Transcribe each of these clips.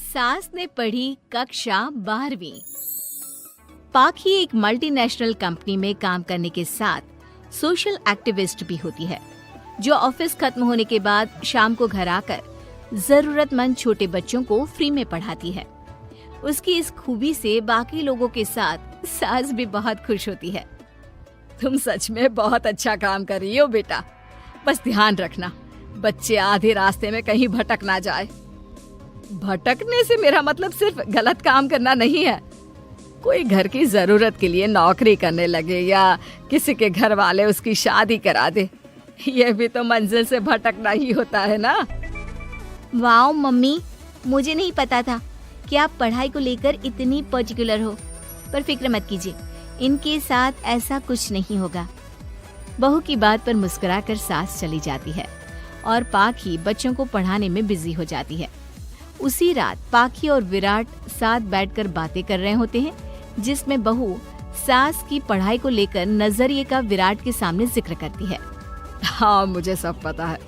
सास ने पढ़ी कक्षा 12वीं। पाखी एक मल्टीनेशनल कंपनी में काम करने के साथ सोशल एक्टिविस्ट भी होती है, जो ऑफिस खत्म होने के बाद शाम को घर आकर जरूरतमंद छोटे बच्चों को फ्री में पढ़ाती है। उसकी इस खूबी से बाकी लोगों के साथ सास भी बहुत खुश होती है। तुम सच में बहुत अच्छा काम कर रही हो बेटा, बस ध्यान रखना बच्चे आधे रास्ते में कहीं भटक ना जाए। भटकने से मेरा मतलब सिर्फ गलत काम करना नहीं है। कोई घर की जरूरत के लिए नौकरी करने लगे या किसी के घर वाले उसकी शादी करा दे, ये भी तो मंजिल से भटकना ही होता है ना। वाओ मम्मी, मुझे नहीं पता था कि आप पढ़ाई को लेकर इतनी पर्टिकुलर हो। पर फिक्र मत कीजिए, इनके साथ ऐसा कुछ नहीं होगा। बहू की बात पर मुस्कुराकर सास चली जाती है और पाखी बच्चों को पढ़ाने में बिजी हो जाती है। उसी रात पाखी और विराट साथ बैठकर बातें कर रहे होते हैं, जिसमें बहू सास की पढ़ाई को लेकर नजरिए का विराट के सामने जिक्र करती है। हाँ, मुझे सब पता है।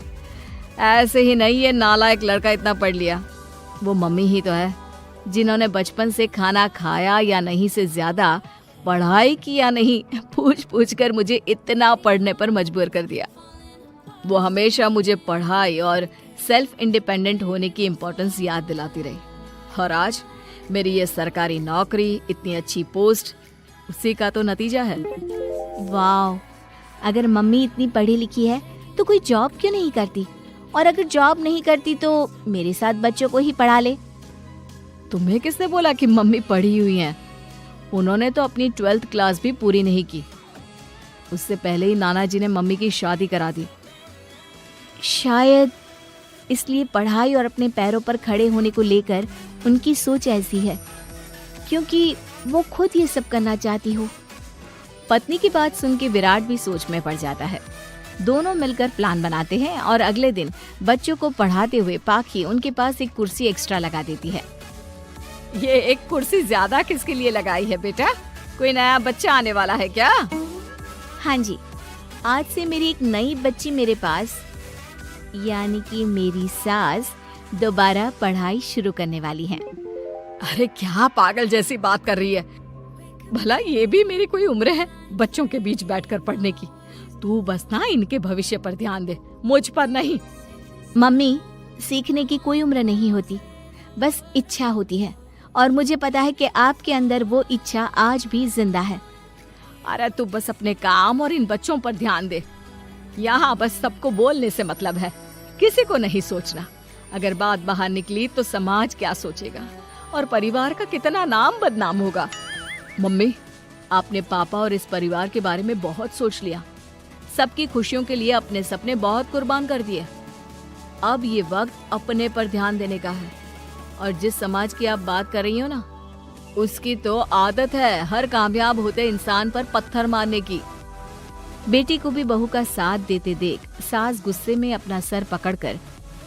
ऐसे ही नहीं, ये नालायक लड़का इतना पढ़ लिया। वो मम्मी ही तो है जिन्होंने बचपन से खाना खाया या नहीं से ज्यादा पढ़ाई की या नहीं पूछ पूछ कर मुझे इतना पढ़ने पर मजबूर कर दिया। वो हमेशा मुझे पढ़ाई और सेल्फ इंडिपेंडेंट होने की इम्पोर्टेंस याद दिलाती रही, और आज मेरी ये सरकारी नौकरी, इतनी अच्छी पोस्ट, उसी का तो नतीजा है। वाह, अगर मम्मी इतनी पढ़ी लिखी है तो कोई जॉब क्यों नहीं करती? और अगर जॉब नहीं करती तो मेरे साथ बच्चों को ही पढ़ा ले। तुम्हें किसने बोला कि मम्मी पढ़ी हुई हैं? उन्होंने तो अपनी 12th क्लास भी पूरी नहीं की। उससे पहले ही नाना जी ने मम्मी की शादी करा दी। शायद इसलिए पढ़ाई और अपने पैरों पर खड़े होने को लेकर उनकी सोच ऐसी है, क्योंकि वो खुद ये सब करना चाहती हो। पत्नी की बात सुन के विराट भी सोच में पड़ जाता है। दोनों मिलकर प्लान बनाते हैं और अगले दिन बच्चों को पढ़ाते हुए पाखी उनके पास एक कुर्सी एक्स्ट्रा लगा देती है। ये एक कुर्सी ज्यादा किसके लिए लगाई है बेटा? कोई नया बच्चा आने वाला है क्या? हाँ जी, आज से मेरी एक नई बच्ची मेरे पास, यानी कि मेरी सास, दोबारा पढ़ाई शुरू करने वाली है। अरे क्या पागल जैसी बात कर रही है? भला ये भी मेरी कोई उम्र है बच्चों के बीच बैठकर पढ़ने की? तू बस ना इनके भविष्य पर ध्यान दे, मुझ पर नहीं। मम्मी, सीखने की कोई उम्र नहीं होती, बस इच्छा होती है, और मुझे पता है कि आपके अंदर वो इच्छा आज भी जिंदा है। अरे तू बस अपने काम और इन बच्चों पर ध्यान दे। यहाँ बस सबको बोलने से मतलब है, किसी को नहीं सोचना। अगर बात बाहर निकली तो समाज क्या सोचेगा और परिवार का कितना नाम बदनाम होगा। मम्मी, आपने पापा और इस परिवार के बारे में बहुत सोच लिया। सबकी खुशियों के लिए अपने सपने बहुत कुर्बान कर दिए। अब ये वक्त अपने पर ध्यान देने का है। और जिस समाज की आप बात कर रही हो ना, उसकी तो आदत है हर कामयाब होते इंसान पर पत्थर मारने की। बेटी को भी बहू का साथ देते देख सास गुस्से में अपना सर पकड़कर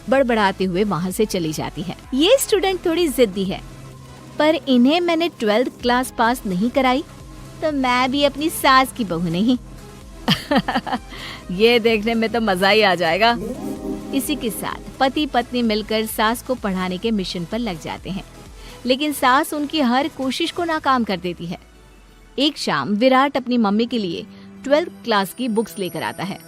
बड़बड़ाते हुए वहाँ से चली जाती है। ये स्टूडेंट थोड़ी जिद्दी है, पर इन्हें मैंने 12th क्लास पास नहीं कराई तो मैं भी अपनी सास की बहू नहीं। ये देखने में तो मजा ही आ जाएगा। इसी के साथ पति पत्नी मिलकर सास को पढ़ाने के मिशन पर लग जाते हैं, लेकिन सास उनकी हर कोशिश को नाकाम कर देती है। एक शाम विराट अपनी मम्मी के लिए 12th क्लास की बुक्स लेकर आता है,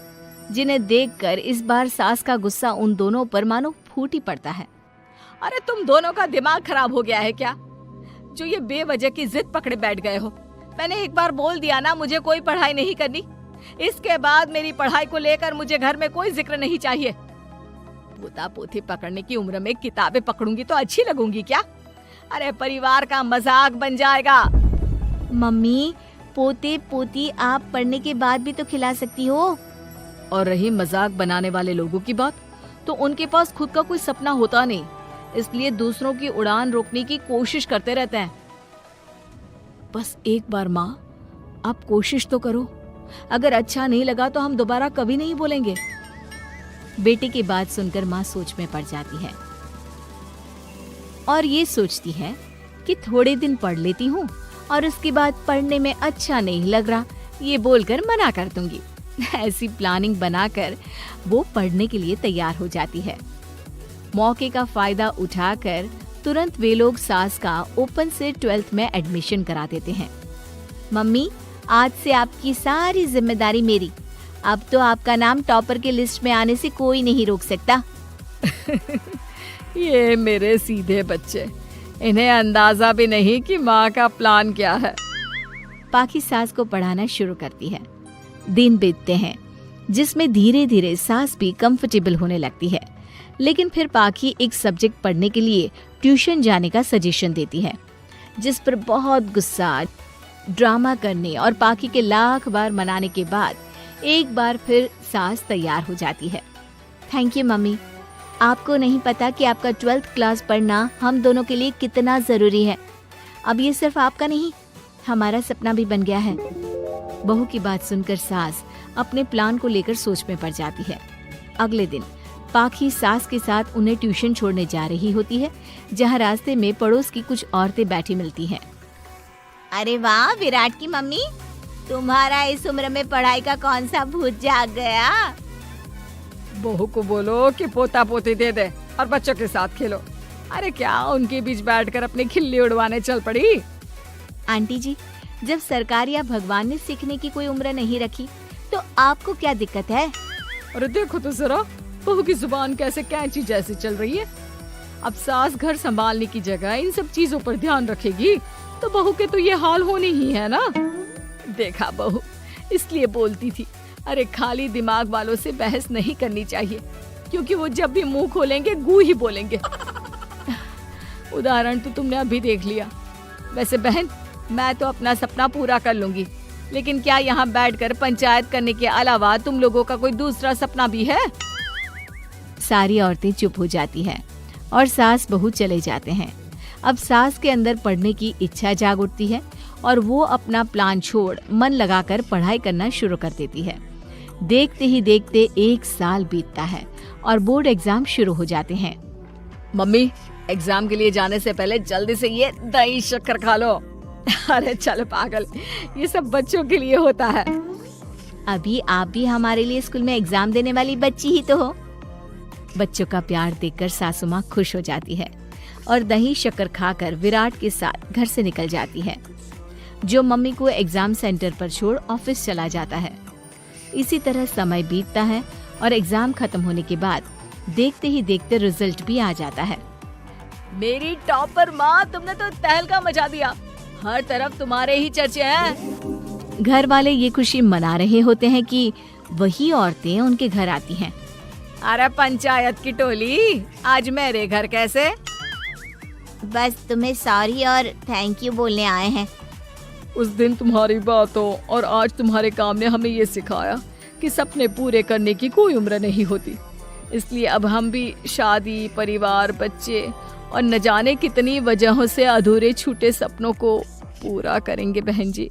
जिन्हें देखकर इस बार सास का गुस्सा उन दोनों पर मानो फूट ही पड़ता है। अरे तुम दोनों का दिमाग खराब हो गया है क्या, जो ये बेवजह की जिद पकड़े बैठ गए हो? मैंने एक बार बोल दिया ना, मुझे कोई पढ़ाई नहीं करनी। इसके बाद मेरी पढ़ाई को लेकर मुझे घर में कोई जिक्र नहीं चाहिए। पोता पोती पकड़ने की उम्र में किताबें पकड़ूंगी तो अच्छी लगूंगी क्या? अरे परिवार का मजाक बन जाएगा। मम्मी, पोते पोती आप पढ़ने के बाद भी तो खिला सकती हो। और रही मजाक बनाने वाले लोगों की बात, तो उनके पास खुद का कोई सपना होता नहीं, इसलिए दूसरों की उड़ान रोकने की कोशिश करते रहते हैं। बस एक बार माँ, आप कोशिश तो करो। अगर अच्छा नहीं लगा तो हम दोबारा कभी नहीं बोलेंगे। बेटे की बात सुनकर माँ सोच में पड़ जाती है और ये सोचती है कि थोड़े दिन पढ़ लेती हूँ और उसके बाद पढ़ने में अच्छा नहीं लग रहा, ये बोलकर मना कर दूंगी। ऐसी प्लानिंग बनाकर वो पढ़ने के लिए तैयार हो जाती है। मौके का फायदा उठाकर तुरंत वे लोग सास का ओपन से 12th में एडमिशन करा देते हैं। मम्मी, आज से आपकी सारी जिम्मेदारी मेरी। अब तो आपका नाम टॉपर के लिस्ट में आने से कोई नहीं रोक सकता। ये मेरे सीधे बच्चे, इन्हें अंदाजा भी नहीं कि माँ का प्लान क्या है। पाखी सास को पढ़ाना शुरू करती है। दिन बीतते हैं जिसमें धीरे धीरे सास भी कंफर्टेबल होने लगती है, लेकिन फिर पाखी एक सब्जेक्ट पढ़ने के लिए ट्यूशन जाने का सजेशन देती है, जिस पर बहुत गुस्सा, ड्रामा करने और पाखी के लाख बार मनाने के बाद एक बार फिर सास तैयार हो जाती है। थैंक यू मम्मी, आपको नहीं पता कि आपका 12th क्लास पढ़ना हम दोनों के लिए कितना जरूरी है। अब ये सिर्फ आपका नहीं, हमारा सपना भी बन गया है। बहू की बात सुनकर सास अपने प्लान को लेकर सोच में पड़ जाती है। अगले दिन पाखी सास के साथ उन्हें ट्यूशन छोड़ने जा रही होती है, जहाँ रास्ते में पड़ोस की कुछ औरतें बैठी मिलती हैं। अरे वाह विराट की मम्मी, तुम्हारा इस उम्र में पढ़ाई का कौन सा भूत जाग गया। बहू को बोलो कि पोता पोती दे दे और बच्चों के साथ खेलो। अरे क्या उनके बीच बैठकर अपनी खिल्ली उड़वाने चल पड़ी। आंटी जी, जब सरकार या भगवान ने सीखने की कोई उम्र नहीं रखी तो आपको क्या दिक्कत है। अरे देखो तो जरा, बहू की जुबान कैसे कैंची जैसी चल रही है। अब सास घर संभालने की जगह इन सब चीजों पर ध्यान रखेगी तो बहू के तो ये हाल होनी ही है ना। देखा बहू, इसलिए बोलती थी, अरे खाली दिमाग वालों से बहस नहीं करनी चाहिए, क्योंकि वो जब भी मुंह खोलेंगे गू ही बोलेंगे। उदाहरण तो तुमने अभी देख लिया। वैसे बहन, मैं तो अपना सपना पूरा कर लूंगी, लेकिन क्या यहाँ बैठकर पंचायत करने के अलावा तुम लोगों का कोई दूसरा सपना भी है। सारी औरतें चुप हो जाती हैं और सास बहू चले जाते हैं। अब सास के अंदर पढ़ने की इच्छा जाग उठती है और वो अपना प्लान छोड़ मन लगाकर पढ़ाई करना शुरू कर देती है। देखते ही देखते 1 साल बीतता है और बोर्ड एग्जाम शुरू हो जाते हैं। मम्मी, एग्जाम के लिए जाने से पहले जल्दी से ये दही शक्कर खा लो। अरे चल पागल, ये सब बच्चों के लिए होता है। अभी आप भी हमारे लिए स्कूल में एग्जाम देने वाली बच्ची ही तो हो। बच्चों का प्यार देखकर सासू माँ खुश हो जाती है और दही शक्कर खाकर विराट के साथ घर से निकल जाती है, जो मम्मी को एग्जाम सेंटर पर छोड़ ऑफिस चला जाता है। इसी तरह समय बीतता है और एग्जाम खत्म होने के बाद देखते ही देखते रिजल्ट भी आ जाता है। मेरी टॉपर माँ, तुमने तो तहलका मचा दिया। हर तरफ तुम्हारे ही चर्चे हैं। घर वाले ये खुशी मना रहे होते हैं कि वही औरतें उनके घर आती हैं। अरे पंचायत की टोली, आज मेरे घर कैसे? बस तुम्हें सॉरी और थैंक यू बोलने आए हैं। उस दिन तुम्हारी बातों और आज तुम्हारे काम ने हमें ये सिखाया कि सपने पूरे करने की कोई उम्र नहीं होती। इसलिए अब हम भी शादी, परिवार, बच्चे और न जाने कितनी वजहों से अधूरे छूटे सपनों को पूरा करेंगे बहन जी।